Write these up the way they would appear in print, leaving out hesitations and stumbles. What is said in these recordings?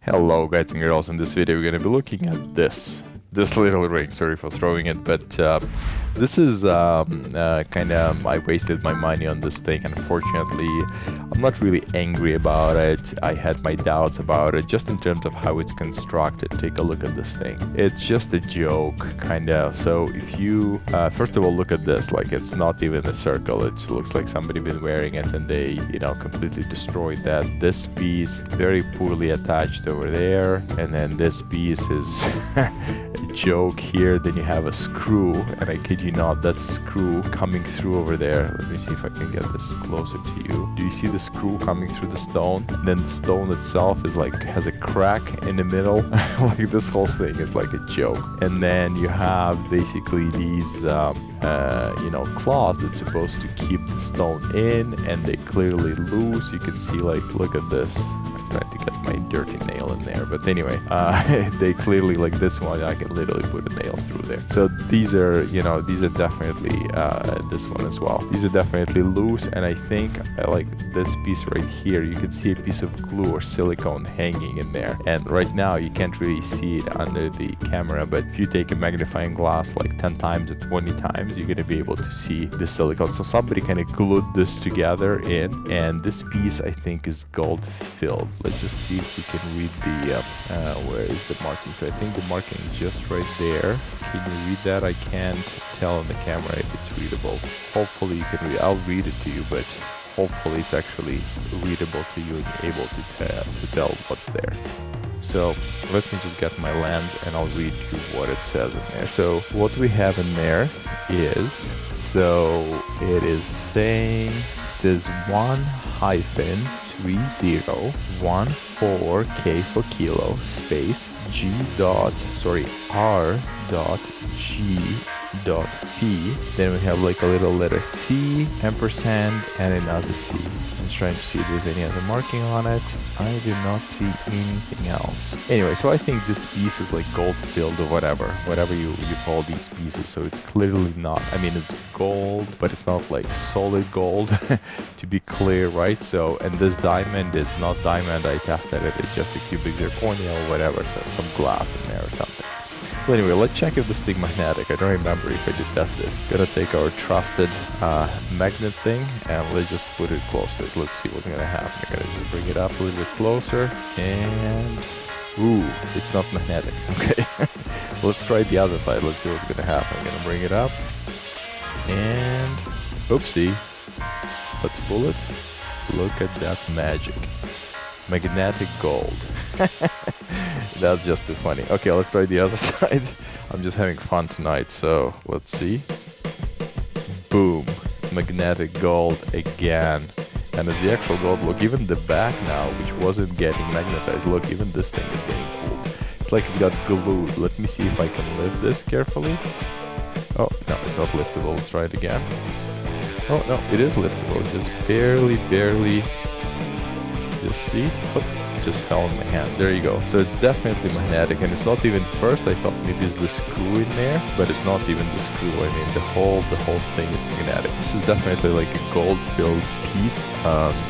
Hello guys and girls, in this video we're going to be looking at this little ring. Sorry for throwing it, but this is kind of, I wasted my money on this thing. Unfortunately, I'm not really angry about it. I had my doubts about it, just in terms of how it's constructed. Take a look at this thing. It's just a joke, kind of. So if you, first of all, look at this, like it's not even a circle. It looks like somebody been wearing it and they, completely destroyed that. This piece, very poorly attached over there. And then this piece is joke here. Then you have a screw, and I kid you not, that's a screw coming through over there. Let me see if I can get this closer to you. Do you see the screw coming through the stone? And then the stone itself is like, has a crack in the middle. Like this whole thing is like a joke. And then you have basically these claws that's supposed to keep the stone in, and they clearly loose. You can see, like, look at this. Trying to get my dirty nail in there, but anyway, they clearly, like this one, I can literally put a nail through there. So these are definitely this one as well. These are definitely loose, and I think like this piece right here, you can see a piece of glue or silicone hanging in there. And right now you can't really see it under the camera, but if you take a magnifying glass like 10 times or 20 times, you're gonna be able to see the silicone. So somebody kind of glued this together in, and this piece I think is gold filled. Let's just see if we can read the, where is the marking? So I think the marking is just right there. Can you read that? I can't tell on the camera if it's readable. Hopefully you can read. I'll read it to you, but hopefully it's actually readable to you and you're able to tell what's there. So let me just get my lens and I'll read you what it says in there. So what we have in there is, so it is saying, it says 1-3014 K for kilo space R.G.P. Then we have like a little letter C, ampersand, and another C. I'm just trying to see if there's any other marking on it. I do not see anything else. Anyway, so I think this piece is like gold filled or whatever you call these pieces. So it's clearly not, I mean, it's gold, but it's not like solid gold to be clear, right? So, and this diamond is not diamond. I tested it. It's just a cubic zirconia or whatever. So some glass in there or something. So anyway, let's check if this thing magnetic. I don't remember if I did test this. Gonna take our trusted magnet thing and let's just put it close to it. Let's see what's gonna happen. I'm gonna just bring it up a little bit closer, and ooh, it's not magnetic. Okay, let's try the other side. Let's see what's gonna happen. I'm gonna bring it up, and oopsie, let's pull it. Look at that magic. Magnetic gold. That's just too funny. Okay, let's try the other side. I'm just having fun tonight, so let's see. Boom. Magnetic gold again. And as the actual gold, look, even the back now, which wasn't getting magnetized, look, even this thing is getting pulled. It's like it got glued. Let me see if I can lift this carefully. Oh, no, it's not liftable. Let's try it again. Oh, no, it is liftable. Just barely. Just see. Oh, just fell in my hand. There you go. So it's definitely magnetic, and it's not even, first I thought maybe it's the screw in there, but it's not even the screw. I mean, the whole thing is magnetic. This is definitely like a gold filled piece.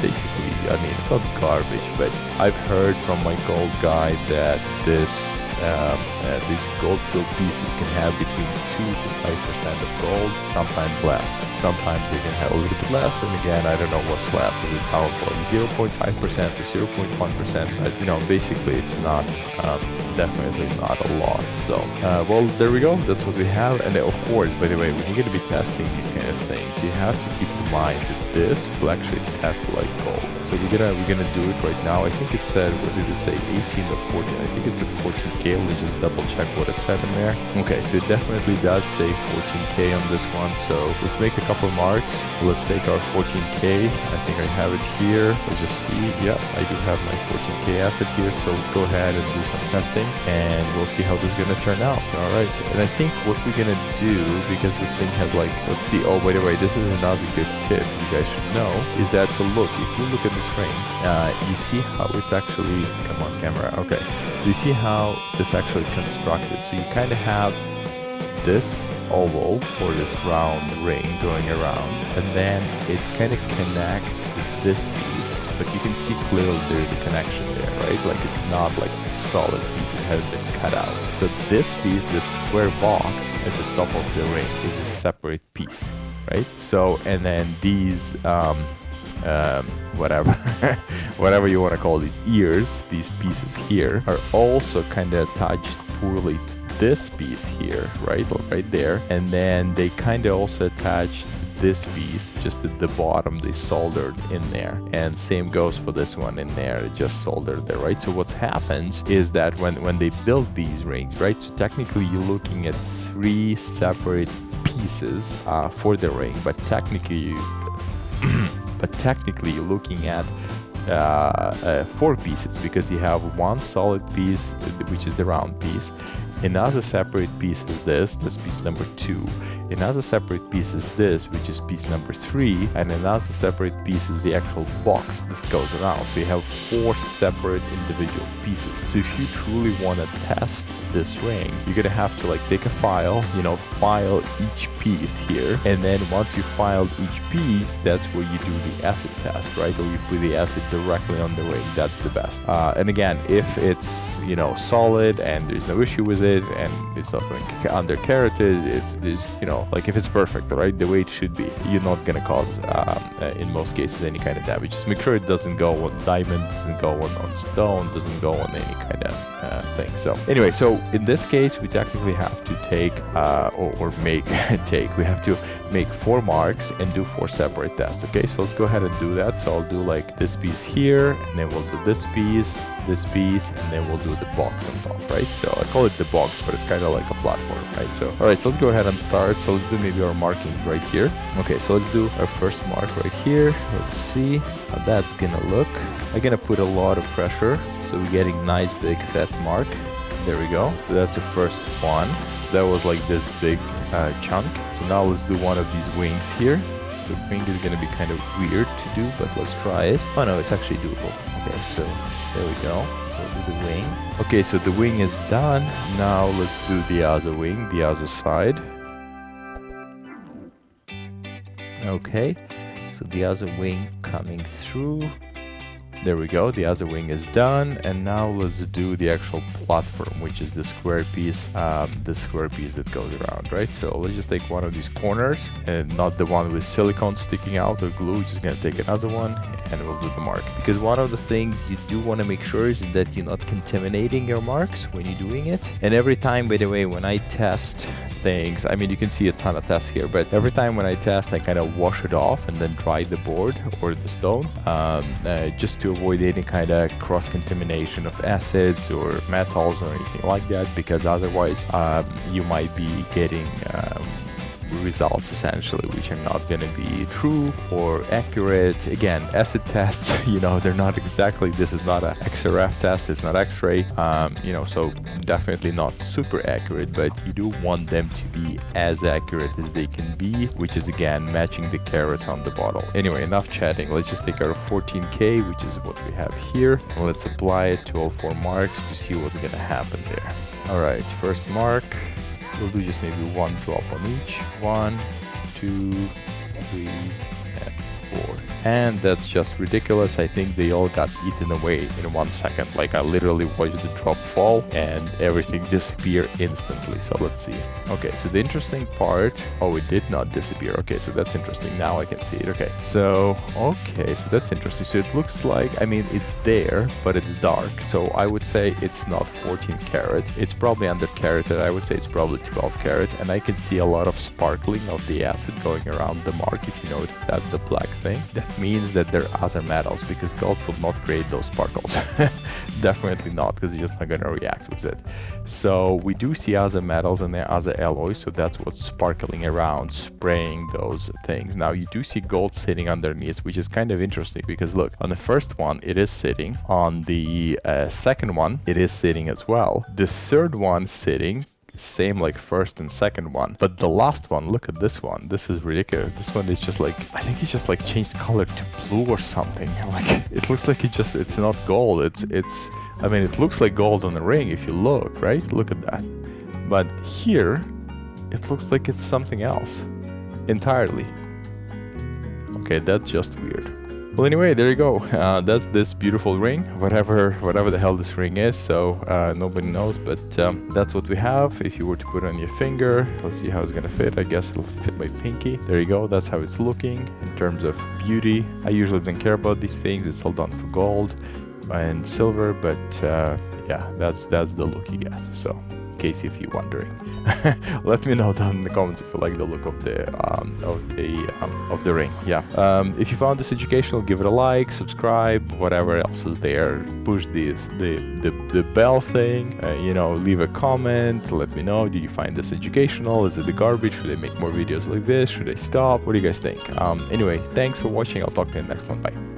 Basically, I mean, it's not garbage, but I've heard from my gold guy that this the gold filled pieces can have between 2 to 5% of gold, sometimes less. Sometimes they can have a little bit less, and again, I don't know what's less. Is it powerful? 0.5% or 0.1%? But basically it's not, definitely not a lot. So, well, there we go. That's what we have. And of course, by the way, when you're going to be testing these kind of things, you have to keep in mind that this will actually test like gold. So we're gonna do it right now. I think it said, what did it say, 18 or 14? I think it's at 14K. Let's just double check what it said in there. Okay, so it definitely does say 14K on this one. So let's make a couple marks. Let's take our 14K. I think I have it here. Let's just see. Yeah, I do have my 14K asset here. So let's go ahead and do some testing, and we'll see how this is gonna turn out. All right. And I think what we're gonna do, because this thing has like, let's see. Oh, by the way, this is another good tip you guys should know, is that, so look, if you look at this ring, you see how it's actually, come on camera, okay, so you see how this actually constructed. So you kind of have this oval or this round ring going around, and then it kind of connects to this piece, but you can see clearly there's a connection there, right? Like it's not like a solid piece, it has been cut out. So this piece, this square box at the top of the ring, is a separate piece, right? So, and then these whatever whatever you want to call these ears, these pieces here, are also kind of attached poorly to this piece here, right there, and then they kind of also attach to this piece just at the bottom. They soldered in there, and same goes for this one in there, it just soldered there, right? So what happens is that when they build these rings, right, so technically you're looking at 3 separate pieces for the ring, but technically you're looking at 4 pieces, because you have one solid piece, which is the round piece. Another separate piece is this piece number 2. Another separate piece is this, which is piece number 3, and another separate piece is the actual box that goes around. So you have 4 separate individual pieces. So if you truly want to test this ring, you're gonna have to like take a file, file each piece here, and then once you filed each piece, that's where you do the acid test, right? Or you put the acid directly on the ring. That's the best. And again, if it's solid and there's no issue with it, and it's not like under carotid, if there's like if it's perfect, right, the way it should be, you're not gonna cause in most cases any kind of damage. Just make sure it doesn't go on diamond, doesn't go on stone, doesn't go on any kind of thing. So anyway, so in this case we technically have to take we have to make 4 marks and do 4 separate tests. Okay, so let's go ahead and do that. So I'll do like this piece here, and then we'll do this piece, and then we'll do the box on top, right? So I call it the box, but it's kind of like a platform, right? So all right, so let's go ahead and start. So let's do maybe our markings right here. Okay, so let's do our first mark right here. Let's see how that's gonna look. I'm gonna put a lot of pressure, so we're getting nice big fat mark. There we go. So that's the first one. So that was like this big chunk. So now let's do one of these wings here. So wing is gonna be kind of weird to do, but let's try it. Oh no, it's actually doable. Okay, so there we go. We'll do the wing. Okay, so the wing is done. Now let's do the other wing, the other side. Okay, so the other wing coming through. There we go, the other wing is done, and now let's do the actual platform, which is the square piece that goes around, right? So let's just take one of these corners, and not the one with silicone sticking out or glue. Just gonna take another one, and we'll do the mark. Because one of the things you do want to make sure is that you're not contaminating your marks when you're doing it. And every time, by the way, when I test things, I mean, you can see a ton of tests here, but every time when I test, I kind of wash it off and then dry the board or the stone, just to avoid any kind of cross-contamination of acids or metals or anything like that, because otherwise you might be getting results essentially which are not going to be true or accurate. Again, acid tests, they're not exactly, this is not an XRF test, it's not X-ray, so definitely not super accurate, but you do want them to be as accurate as they can be, which is again matching the carats on the bottle. Anyway, enough chatting. Let's just take our 14K, which is what we have here, and let's apply it to all 4 marks to see what's going to happen there. All right, first mark. We'll do just maybe 1 drop on each. 1, 2, 3, and 4. And that's just ridiculous. I think they all got eaten away in 1 second. Like I literally watched the drop fall and everything disappear instantly. So let's see. Okay, so the interesting part, oh, it did not disappear. Okay, so that's interesting. Now I can see it. Okay, so that's interesting. So it looks like, I mean, it's there, but it's dark. So I would say it's not 14 karat. It's probably under carotid. I would say it's probably 12 karat. And I can see a lot of sparkling of the acid going around the mark. If you notice that, the black thing, that means that there are other metals, because gold will not create those sparkles. Definitely not, because it's just not going to react with it. So we do see other metals and there are other alloys, so that's what's sparkling around, spraying those things. Now you do see gold sitting underneath, which is kind of interesting, because look, on the first one it is sitting, on the second one it is sitting as well, the third one sitting, same like first and second one, but the last one, look at this one, this is ridiculous. This one is just like, I think it's just like changed color to blue or something. Like it looks like it's not gold, it's I mean, it looks like gold on the ring if you look, right? Look at that. But here it looks like it's something else entirely. Okay, that's just weird. Well, anyway, there you go. That's this beautiful ring, whatever the hell this ring is. So nobody knows, but that's what we have. If you were to put it on your finger, let's see how it's gonna fit. I guess it'll fit my pinky. There you go. That's how it's looking in terms of beauty. I usually don't care about these things. It's all done for gold and silver, but yeah, that's the look you get. So in case if you're wondering, let me know down in the comments if you like the look of the ring. Yeah. If you found this educational, give it a like, subscribe, whatever else is there. Push the bell thing. You know, leave a comment. Let me know. Did you find this educational? Is it the garbage? Should I make more videos like this? Should I stop? What do you guys think? Anyway, thanks for watching. I'll talk to you in the next one. Bye.